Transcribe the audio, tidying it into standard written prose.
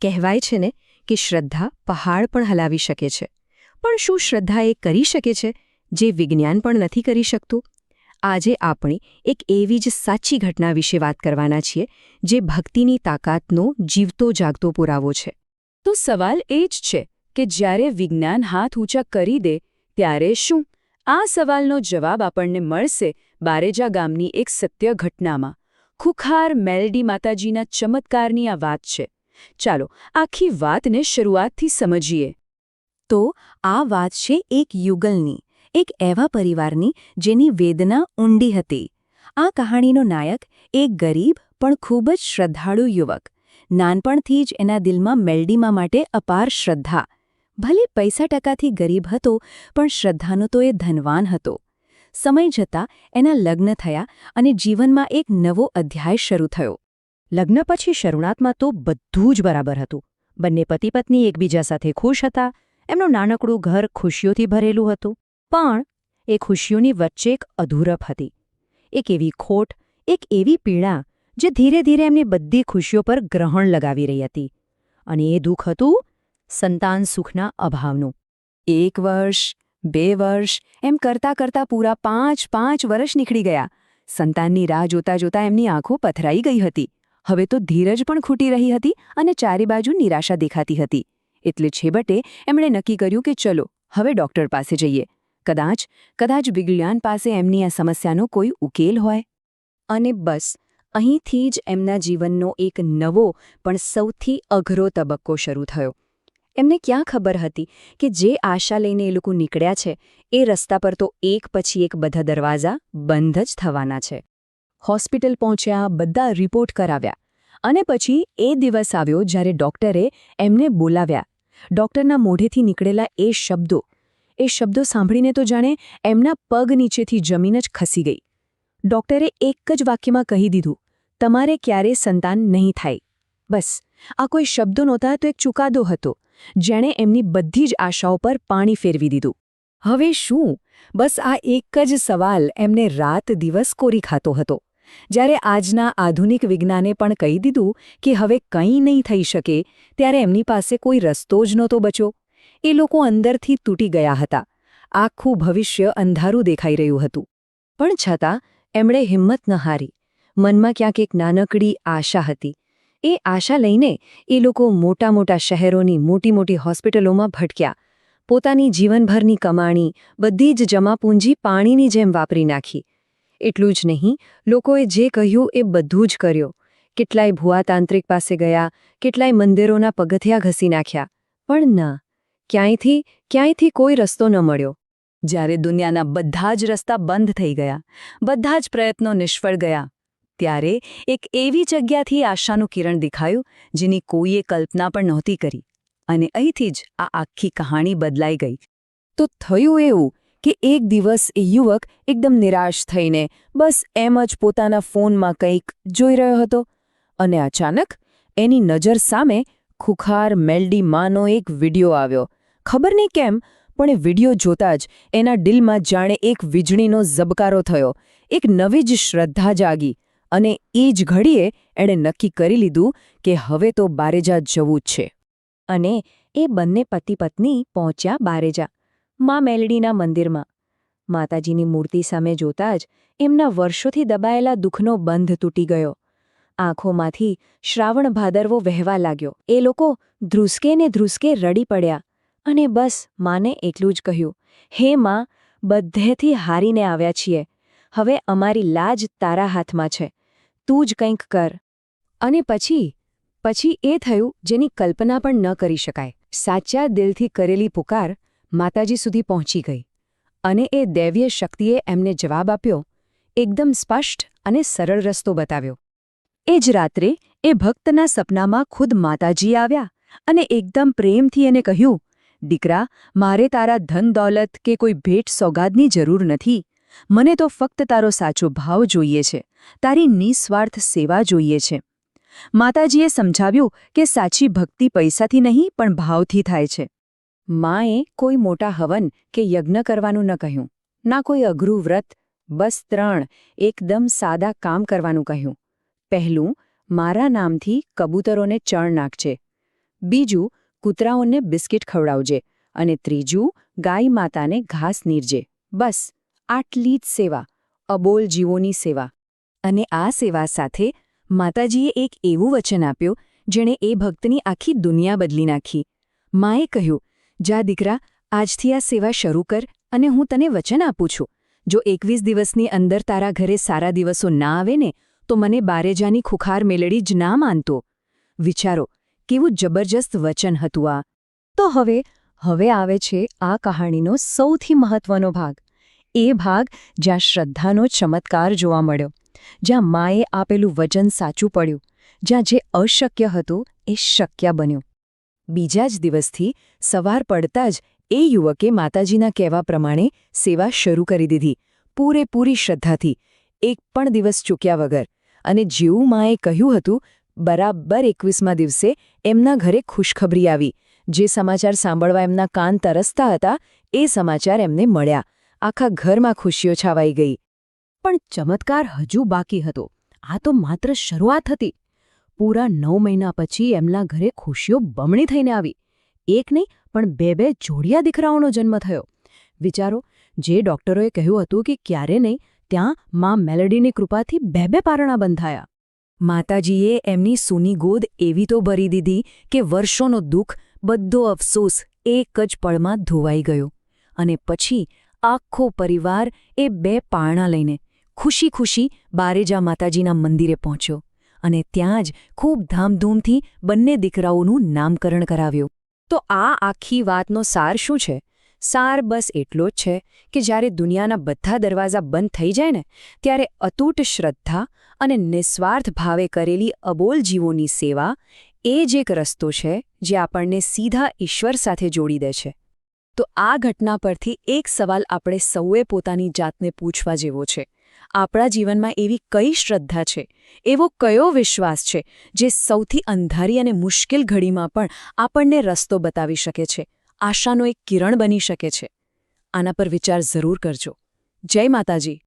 કહેવાય છે ને કે શ્રદ્ધા પહાડ પણ હલાવી શકે છે, પણ શું શ્રદ્ધા એ કરી શકે છે જે વિજ્ઞાન પણ નથી કરી શકતું? આજે આપણે એક એવી જ સાચી ઘટના વિશે વાત કરવાના છીએ જે ભક્તિની તાકાતનો જીવતો જાગતો પુરાવો છે. તો સવાલ એ જ છે કે જ્યારે વિજ્ઞાન હાથ ઊંચા કરી દે ત્યારે શું? આ સવાલનો જવાબ આપણને મળશે બારેજા ગામની એક સત્ય ઘટનામાં. ખુખાર મેલડી માતાજીના ચમત્કારની આ વાત છે. ચાલો આખી વાતને શરૂઆતથી સમજીએ. તો આ વાત છે એક યુગલની, એક એવા પરિવારની જેની વેદના ઊંડી હતી. આ કહાણીનો નાયક એક ગરીબ પણ ખૂબ જ શ્રદ્ધાળુ યુવક. નાનપણથી જ એના દિલમાં મેલડીમાં માટે અપાર શ્રદ્ધા. ભલે પૈસા ટકાથી ગરીબ હતો, પણ શ્રદ્ધાનો તો એ ધનવાન હતો. સમય જતાં એના લગ્ન થયા અને જીવનમાં એક નવો અધ્યાય શરૂ થયો. લગ્ન પછી શરૂઆતમાં તો બધું જ બરાબર હતું. બંને પતિ પત્ની એકબીજા સાથે ખુશ હતા. એમનું નાનકડું ઘર ખુશીઓથી ભરેલું હતું. પણ એ ખુશીઓની વચ્ચે એક અધૂરપ હતી. એક એવી ખોટ, એક એવી પીડા જે ધીરે ધીરે એમની બધી ખુશીઓ પર ગ્રહણ લગાવી રહી હતી. અને એ દુઃખ હતું સંતાન સુખના અભાવનું. 1 વર્ષ, 2 વર્ષ એમ કરતાં કરતાં પૂરા 5 વર્ષ નીકળી ગયા. સંતાનની રાહ જોતા જોતા એમની આંખો પથરાઈ ગઈ હતી. હવે તો ધીરજ પણ ખૂટી રહી હતી અને ચારે બાજુ નિરાશા દેખાતી હતી. એટલે છેવટે એમણે નક્કી કર્યું કે ચલો હવે ડૉક્ટર પાસે જઈએ. કદાચ વિજ્ઞાન પાસે એમની આ સમસ્યાનો કોઈ ઉકેલ હોય. અને બસ અહીંથી જ એમના જીવનનો એક નવો પણ સૌથી અઘરો તબક્કો શરૂ થયો. એમને ક્યાં ખબર હતી કે જે આશા લઈને એ લોકો નીકળ્યા છે એ રસ્તા પર તો એક પછી એક બધા દરવાજા બંધ જ થવાના છે. હોસ્પિટલ પહોંચ્યા, બધા રિપોર્ટ કરાવ્યા. અને પછી એ દિવસ આવ્યો જ્યારે ડૉક્ટરે એમને બોલાવ્યા. ડૉક્ટરના મોઢેથી નીકળેલા એ શબ્દો સાંભળીને તો જાણે એમના પગ નીચેથી જમીન જ ખસી ગઈ. ડૉક્ટરે એક જ વાક્યમાં કહી દીધું, તમારે ક્યારેય સંતાન નહીં થાય. બસ આ કોઈ શબ્દો નહોતા, તો એક ચુકાદો હતો જેણે એમની બધી જ આશાઓ પર પાણી ફેરવી દીધું. હવે શું? બસ આ એક જ સવાલ એમને રાત દિવસ કોરી ખાતો હતો. જ્યારે આજના આધુનિક વિજ્ઞાને પણ કહી દીધું કે હવે કંઈ નહીં થઈ શકે, ત્યારે એમની પાસે કોઈ રસ્તો જ નહોતો બચ્યો. એ લોકો અંદરથી તૂટી ગયા હતા. આખું ભવિષ્ય અંધારું દેખાઈ રહ્યું હતું. પણ છતાં એમણે હિંમત ન હારી. મનમાં ક્યાંક એક નાનકડી આશા હતી. એ આશા લઈને એ લોકો મોટા શહેરોની મોટી હોસ્પિટલોમાં ભટક્યા. પોતાની જીવનભરની કમાણી, બધી જ જમાપૂંજી પાણીની જેમ વાપરી નાખી. એટલું જ નહીં, લોકોએ જે કહ્યું એ બધું જ કર્યો. કેટલાય ભુવા તાંત્રિક પાસે ગયા, કેટલાય મંદિરોના પગથિયા ઘસી નાખ્યા. પણ ના, ક્યાંયથી કોઈ રસ્તો ન મળ્યો. જ્યારે દુનિયાના બધા જ રસ્તા બંધ થઈ ગયા, બધા જ પ્રયત્નો નિષ્ફળ ગયા, ત્યારે એક એવી જગ્યાથી આશાનું કિરણ દેખાયું જેની કોઈએ કલ્પના પણ નહોતી કરી. અને અહીંથી જ આ આખી કહાણી બદલાઈ ગઈ. તો થયું એવું કે એક દિવસ એ યુવક એકદમ નિરાશ થઈને બસ એમ જ પોતાના ફોનમાં કંઈક જોઈ રહ્યો હતો. અને અચાનક એની નજર સામે ખુખાર મેલડી માનો એક વિડિયો આવ્યો. ખબર નહીં કેમ, પણ એ વિડિયો જોતા જ એના દિલમાં જાણે એક વીજળીનો ઝબકારો થયો. એક નવી જ શ્રદ્ધા જાગી. અને એ જ ઘડીએ એણે નક્કી કરી લીધું કે હવે તો બારેજા જવું જ છે. અને એ બંને પતિ પત્ની પહોંચ્યા બારેજા, માં મેલડીના મંદિરમાં. માતાજીની મૂર્તિ સામે જોતા જ એમના વર્ષોથી દબાયેલા દુઃખનો બંધ તૂટી ગયો. આંખોમાંથી શ્રાવણ ભાદરવો વહેવા લાગ્યો. એ લોકો ધ્રુસકે રડી પડ્યા. અને બસ માને એટલું જ કહ્યું, હે માં, બધેથી હારીને આવ્યા છીએ. હવે અમારી લાજ તારા હાથમાં છે. તું જ કંઈક કર. અને પછી એ થયું જેની કલ્પના પણ ન કરી શકાય. સાચા દિલથી કરેલી પુકાર માતાજી સુધી પહોંચી ગઈ. અને એ દૈવીય શક્તિએ એમને જવાબ આપ્યો, એકદમ સ્પષ્ટ અને સરળ રસ્તો બતાવ્યો. એ જ રાત્રે એ ભક્તના સપનામાં ખુદ માતાજી આવ્યા અને એકદમ પ્રેમથી એને કહ્યું, દીકરા, મારે તારા ધન દોલત કે કોઈ ભેટ સોગાદની જરૂર નથી. મને તો ફક્ત તારો સાચો ભાવ જોઈએ છે, તારી નિસ્વાર્થ સેવા જોઈએ છે. માતાજીએ સમજાવ્યું કે સાચી ભક્તિ પૈસાથી નહીં પણ ભાવથી થાય છે. માએ કોઈ મોટા હવન કે યજ્ઞ કરવાનું ન કહ્યું, ના કોઈ અઘરું વ્રત, બસ 3 એકદમ સાદા કામ કરવાનું કહ્યું. પહેલું, મારા નામથી કબૂતરોને ચણ નાખજે. બીજું, કૂતરાઓને બિસ્કિટ ખવડાવજે. અને ત્રીજું, ગાય માતાને ઘાસ નીરજે. બસ આટલી જ સેવા, અબોલ જીવોની સેવા. અને આ સેવા સાથે માતાજીએ એક એવું વચન આપ્યું જેણે એ ભક્તની આખી દુનિયા બદલી નાખી. માએ કહ્યું, જા દીકરા, આજથી આ સેવા શરૂ કર અને હું તને વચન આપું છું, જો 21 દિવસની અંદર તારા ઘરે સારા દિવસો ના આવે ને તો મને બારેજાની ખુખાર મેલડી જ ના માનતો. વિચારો, કેવું જબરજસ્ત વચન હતું આ. તો હવે આવે છે આ કહાણીનો સૌથી મહત્વનો ભાગ. એ ભાગ જ્યાં શ્રદ્ધાનો ચમત્કાર જોવા મળ્યો, જ્યાં માએ આપેલું વચન સાચું પડ્યું, જ્યાં જે અશક્ય હતું એ શક્ય બન્યું. બીજા જ દિવસથી સવાર પડતા જ એ યુવકે માતાજીના કહેવા પ્રમાણે સેવા શરૂ કરી દીધી, પૂરેપૂરી શ્રદ્ધાથી, એક પણ દિવસ ચૂક્યા વગર. અને જેવું માએ કહ્યું હતું, બરાબર 21મા દિવસે એમના ઘરે ખુશખબરી આવી. જે સમાચાર સાંભળવા એમના કાન તરસતા હતા એ સમાચાર એમને મળ્યા. આખા ઘરમાં ખુશીઓ છવાઈ ગઈ. પણ ચમત્કાર હજુ બાકી હતો. આ તો માત્ર શરૂઆત હતી. પૂરા 9 મહિના પછી એમના ઘરે ખુશીઓ બમણી થઈને આવી. એક નહીં પણ 2 જોડિયા દીકરાઓનો જન્મ થયો. વિચારો, જે ડોક્ટરોએ કહ્યું હતું કે ક્યારે નહીં, ત્યાં માં મેલડીની કૃપાથી 2 પારણા બંધાયા. માતાજીએ એમની સૂની ગોદ એવી તો ભરી દીધી કે વર્ષોનો દુઃખ, બધો અફસોસ એક જ પળમાં ધોવાઈ ગયો. અને પછી આખો પરિવાર એ 2 પારણા લઈને ખુશી ખુશી બારેજા માતાજીના મંદિરે પહોંચ્યો અને ત્યાં જ ખૂબ ધામધૂમથી બંને દીકરાઓનું નામકરણ કરાવ્યું. તો આ આખી વાતનો સાર શું છે? સાર બસ એટલો જ છે કે જ્યારે દુનિયાના બધા દરવાજા બંધ થઈ જાય ને, ત્યારે અતૂટ શ્રદ્ધા અને નિસ્વાર્થ ભાવે કરેલી અબોલ જીવોની સેવા એ જ એક રસ્તો છે જે આપણને સીધા ઈશ્વર સાથે જોડી દે છે. તો આ ઘટના પરથી એક સવાલ આપણે સૌએ પોતાની જાતને પૂછવા જેવો છે. આપણા જીવનમાં એવી કઈ શ્રદ્ધા છે, એવો કયો વિશ્વાસ છે જે સૌથી અંધારી અને મુશ્કેલ ઘડીમાં પણ આપણને રસ્તો બતાવી શકે છે, આશાનો એક કિરણ બની શકે છે? આના પર વિચાર જરૂર કરજો. જય માતાજી.